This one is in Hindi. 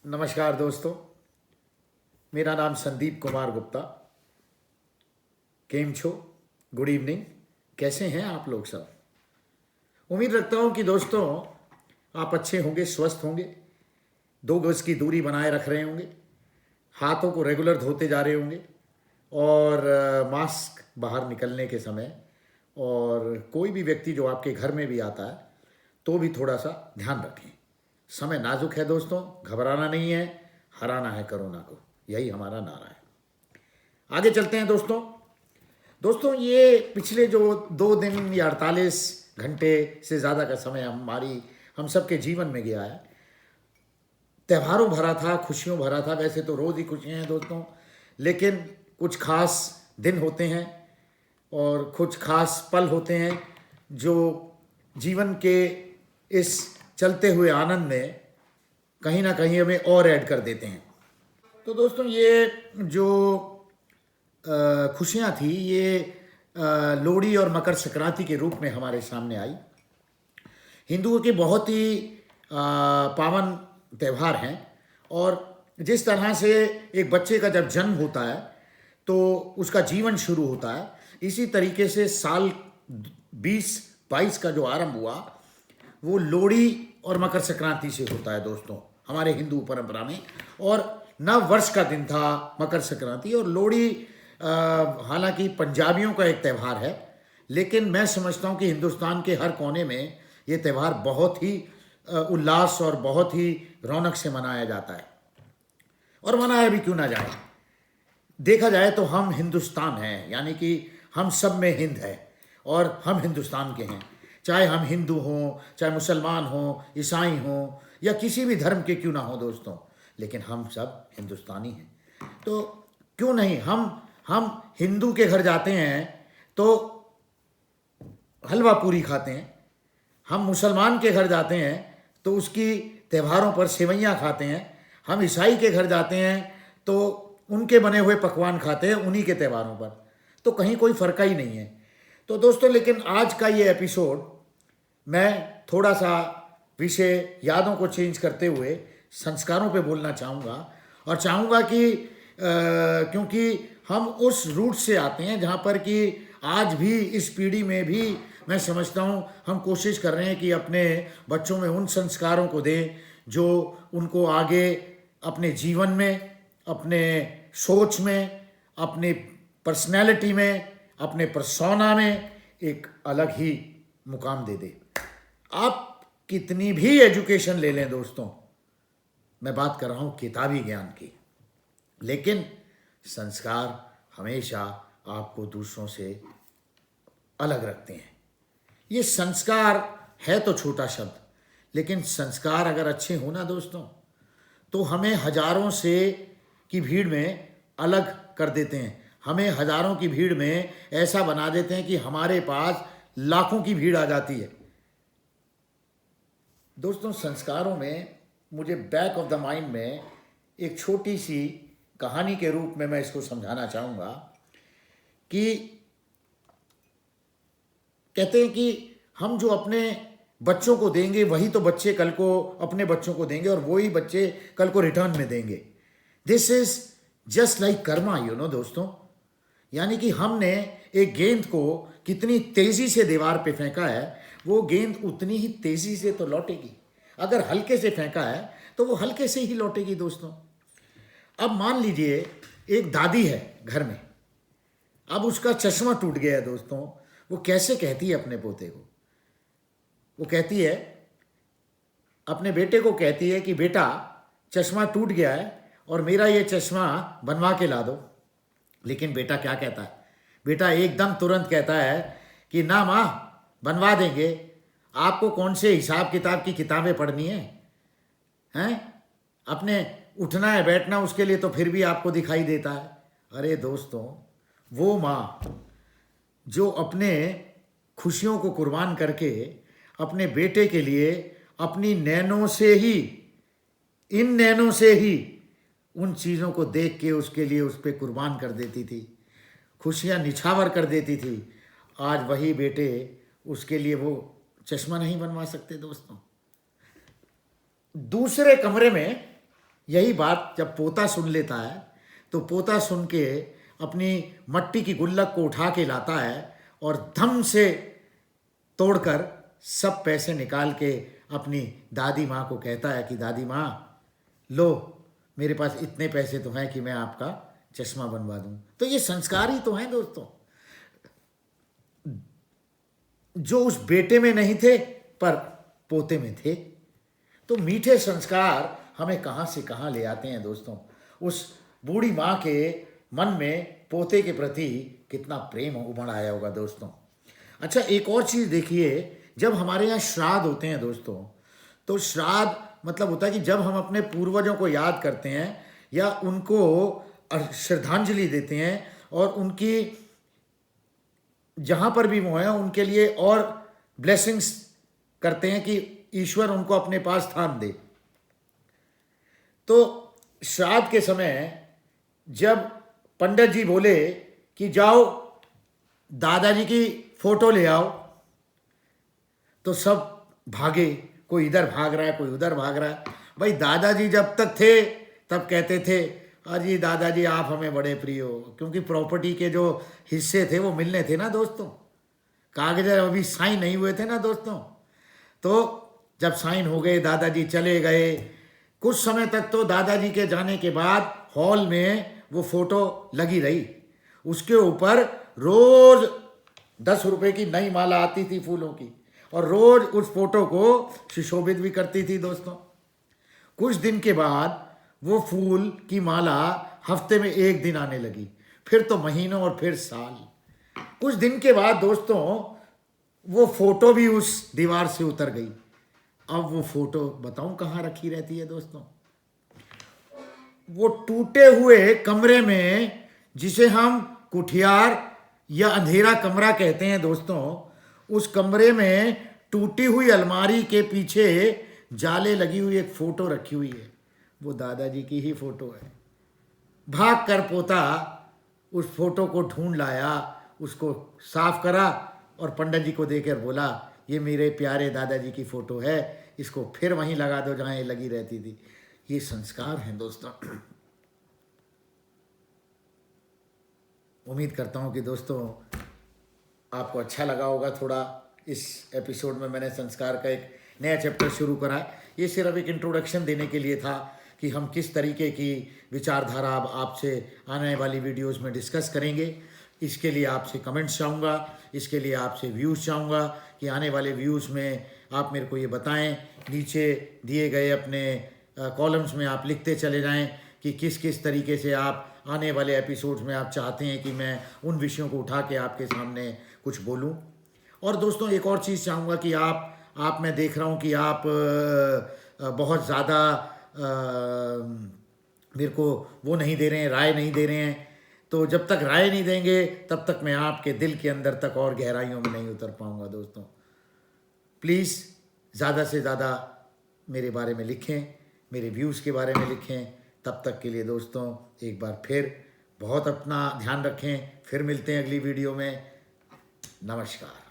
नमस्कार दोस्तों, मेरा नाम संदीप कुमार गुप्ता। केम छो, गुड इवनिंग। कैसे हैं आप लोग सब? उम्मीद रखता हूं कि दोस्तों आप अच्छे होंगे, स्वस्थ होंगे, 2 गज की दूरी बनाए रख रहे होंगे, हाथों को रेगुलर धोते जा रहे होंगे और मास्क बाहर निकलने के समय, और कोई भी व्यक्ति जो आपके घर में भी आता है तो भी थोड़ा सा ध्यान रखें। समय नाजुक है दोस्तों, घबराना नहीं है, हराना है कोरोना को, यही हमारा नारा है। आगे चलते हैं दोस्तों। दोस्तों, ये पिछले जो 2 दिन या 48 घंटे से ज़्यादा का समय हम सबके जीवन में गया है, त्योहारों भरा था, खुशियों भरा था। वैसे तो रोज़ ही खुशियाँ हैं दोस्तों, लेकिन कुछ खास दिन होते हैं और कुछ खास पल होते हैं जो जीवन के इस चलते हुए आनंद में कहीं ना कहीं हमें और ऐड कर देते हैं। तो दोस्तों, ये जो खुशियाँ थी, ये लोहड़ी और मकर संक्रांति के रूप में हमारे सामने आई। हिंदुओं के बहुत ही पावन त्यौहार हैं, और जिस तरह से एक बच्चे का जब जन्म होता है तो उसका जीवन शुरू होता है, इसी तरीके से साल 2022 का जो आरंभ हुआ वो लोहड़ी और मकर संक्रांति से होता है दोस्तों, हमारे हिंदू परंपरा में। और नव वर्ष का दिन था मकर संक्रांति, और लोहड़ी हालांकि पंजाबियों का एक त्यौहार है, लेकिन मैं समझता हूँ कि हिंदुस्तान के हर कोने में ये त्यौहार बहुत ही उल्लास और बहुत ही रौनक से मनाया जाता है, और मनाया भी क्यों ना जाए। देखा जाए तो हम हिंदुस्तान हैं, यानी कि हम सब में हिंद है और हम हिंदुस्तान के हैं। चाहे हम हिंदू हों, चाहे मुसलमान हों, ईसाई हों, या किसी भी धर्म के क्यों ना हो दोस्तों, लेकिन हम सब हिंदुस्तानी हैं। तो क्यों नहीं हम हिंदू के घर जाते हैं तो हलवा पूरी खाते हैं, हम मुसलमान के घर जाते हैं तो उसकी त्योहारों पर सेवइयाँ खाते हैं, हम ईसाई के घर जाते हैं तो उनके बने हुए पकवान खाते हैं उन्हीं के त्योहारों पर। तो कहीं कोई फ़र्क ही नहीं है। तो दोस्तों, लेकिन आज का ये एपिसोड मैं थोड़ा सा विषय यादों को चेंज करते हुए संस्कारों पे बोलना चाहूँगा, और चाहूँगा कि क्योंकि हम उस रूट से आते हैं जहाँ पर कि आज भी इस पीढ़ी में भी मैं समझता हूँ हम कोशिश कर रहे हैं कि अपने बच्चों में उन संस्कारों को दें जो उनको आगे अपने जीवन में, अपने सोच में, अपनी पर्सनैलिटी में, अपने पर्सोना में एक अलग ही मुकाम दे दे। आप कितनी भी एजुकेशन ले लें दोस्तों, मैं बात कर रहा हूँ किताबी ज्ञान की, लेकिन संस्कार हमेशा आपको दूसरों से अलग रखते हैं। ये संस्कार है तो छोटा शब्द, लेकिन संस्कार अगर अच्छे हो ना दोस्तों, तो हमें हजारों से की भीड़ में अलग कर देते हैं। हमें हजारों की भीड़ में ऐसा बना देते हैं कि हमारे पास लाखों की भीड़ आ जाती है। दोस्तों, संस्कारों में मुझे बैक ऑफ द माइंड में एक छोटी सी कहानी के रूप में मैं इसको समझाना चाहूँगा कि कहते हैं कि हम जो अपने बच्चों को देंगे वही तो बच्चे कल को अपने बच्चों को देंगे, और वही बच्चे कल को रिटर्न में देंगे। This is just like Karma, you know दोस्तों। यानी कि हमने एक गेंद को कितनी तेजी से दीवार पे फेंका है, वो गेंद उतनी ही तेजी से तो लौटेगी। अगर हल्के से फेंका है तो वो हल्के से ही लौटेगी दोस्तों। अब मान लीजिए एक दादी है घर में, अब उसका चश्मा टूट गया है दोस्तों। वो कैसे कहती है अपने पोते को? वो कहती है, अपने बेटे को कहती है कि बेटा चश्मा टूट गया है और मेरा ये चश्मा बनवा के ला दो। लेकिन बेटा क्या कहता है? बेटा एकदम तुरंत कहता है कि ना माँ, बनवा देंगे, आपको कौन से हिसाब किताब की किताबें पढ़नी है? अपने उठना है बैठना उसके लिए तो फिर भी आपको दिखाई देता है। अरे दोस्तों, वो माँ जो अपने खुशियों को कुर्बान करके अपने बेटे के लिए अपनी नैनों से ही, इन नैनों से ही उन चीज़ों को देख के उसके लिए उस पर कुर्बान कर देती थी, खुशियाँ निछावर कर देती थी, आज वही बेटे उसके लिए वो चश्मा नहीं बनवा सकते दोस्तों। दूसरे कमरे में यही बात जब पोता सुन लेता है तो पोता सुन के अपनी मट्टी की गुल्लक को उठा के लाता है और धम से तोड़कर सब पैसे निकाल के अपनी दादी माँ को कहता है कि दादी माँ लो, मेरे पास इतने पैसे तो हैं कि मैं आपका चश्मा बनवा दूं। तो ये संस्कार ही तो हैं दोस्तों, जो उस बेटे में नहीं थे पर पोते में थे। तो मीठे संस्कार हमें कहाँ से कहाँ ले आते हैं दोस्तों। उस बूढ़ी माँ के मन में पोते के प्रति कितना प्रेम उमड़ आया होगा दोस्तों। अच्छा, एक और चीज़ देखिए, जब हमारे यहाँ श्राद्ध होते हैं दोस्तों, तो श्राद्ध मतलब होता है कि जब हम अपने पूर्वजों को याद करते हैं या उनको श्रद्धांजलि देते हैं और उनकी जहाँ पर भी वो हैं उनके लिए और ब्लेसिंग्स करते हैं कि ईश्वर उनको अपने पास स्थान दे। तो श्राद्ध के समय जब पंडित जी बोले कि जाओ दादाजी की फोटो ले आओ, तो सब भागे, कोई इधर भाग रहा है, कोई उधर भाग रहा है। भाई दादाजी जब तक थे तब कहते थे अरे दादाजी आप हमें बड़े प्रिय हो, क्योंकि प्रॉपर्टी के जो हिस्से थे वो मिलने थे ना दोस्तों, कागज अभी साइन नहीं हुए थे ना दोस्तों। तो जब साइन हो गए, दादाजी चले गए, कुछ समय तक तो दादाजी के जाने के बाद हॉल में वो फोटो लगी रही, उसके ऊपर रोज 10 रुपए की नई माला आती थी फूलों की और रोज उस फोटो को सुशोभित भी करती थी दोस्तों। कुछ दिन के बाद वो फूल की माला हफ्ते में 1 दिन आने लगी, फिर तो महीनों और फिर साल। कुछ दिन के बाद दोस्तों वो फोटो भी उस दीवार से उतर गई। अब वो फोटो बताऊं कहाँ रखी रहती है दोस्तों? वो टूटे हुए कमरे में, जिसे हम कुठियार या अंधेरा कमरा कहते हैं दोस्तों, उस कमरे में टूटी हुई अलमारी के पीछे जाले लगी हुई एक फोटो रखी हुई है। वो दादाजी की ही फोटो है। भाग कर पोता उस फोटो को ढूंढ लाया, उसको साफ करा और पंडित जी को देकर बोला ये मेरे प्यारे दादाजी की फोटो है, इसको फिर वहीं लगा दो जहाँ ये लगी रहती थी। ये संस्कार हैं दोस्तों। उम्मीद करता हूँ कि दोस्तों आपको अच्छा लगा होगा। थोड़ा इस एपिसोड में मैंने संस्कार का एक नया चैप्टर शुरू करा। ये सिर्फ एक इंट्रोडक्शन देने के लिए था कि हम किस तरीके की विचारधारा अब आपसे आने वाली वीडियोस में डिस्कस करेंगे। इसके लिए आपसे कमेंट्स चाहूँगा, इसके लिए आपसे व्यूज़ चाहूँगा कि आने वाले व्यूज़ में आप मेरे को ये बताएं। नीचे दिए गए अपने कॉलम्स में आप लिखते चले जाएं कि किस किस तरीके से आप आने वाले एपिसोड्स में आप चाहते हैं कि मैं उन विषयों को उठा के आपके सामने कुछ बोलूं। और दोस्तों एक और चीज़ चाहूँगा कि आप मैं देख रहा हूँ कि आप बहुत ज़्यादा मेरे को वो नहीं दे रहे हैं, राय नहीं दे रहे हैं। तो जब तक राय नहीं देंगे तब तक मैं आपके दिल के अंदर तक और गहराइयों में नहीं उतर पाऊँगा दोस्तों। प्लीज़ ज़्यादा से ज़्यादा मेरे बारे में लिखें, मेरे व्यूज़ के बारे में लिखें। तब तक के लिए दोस्तों एक बार फिर बहुत अपना ध्यान रखें। फिर मिलते हैं अगली वीडियो में। नमस्कार।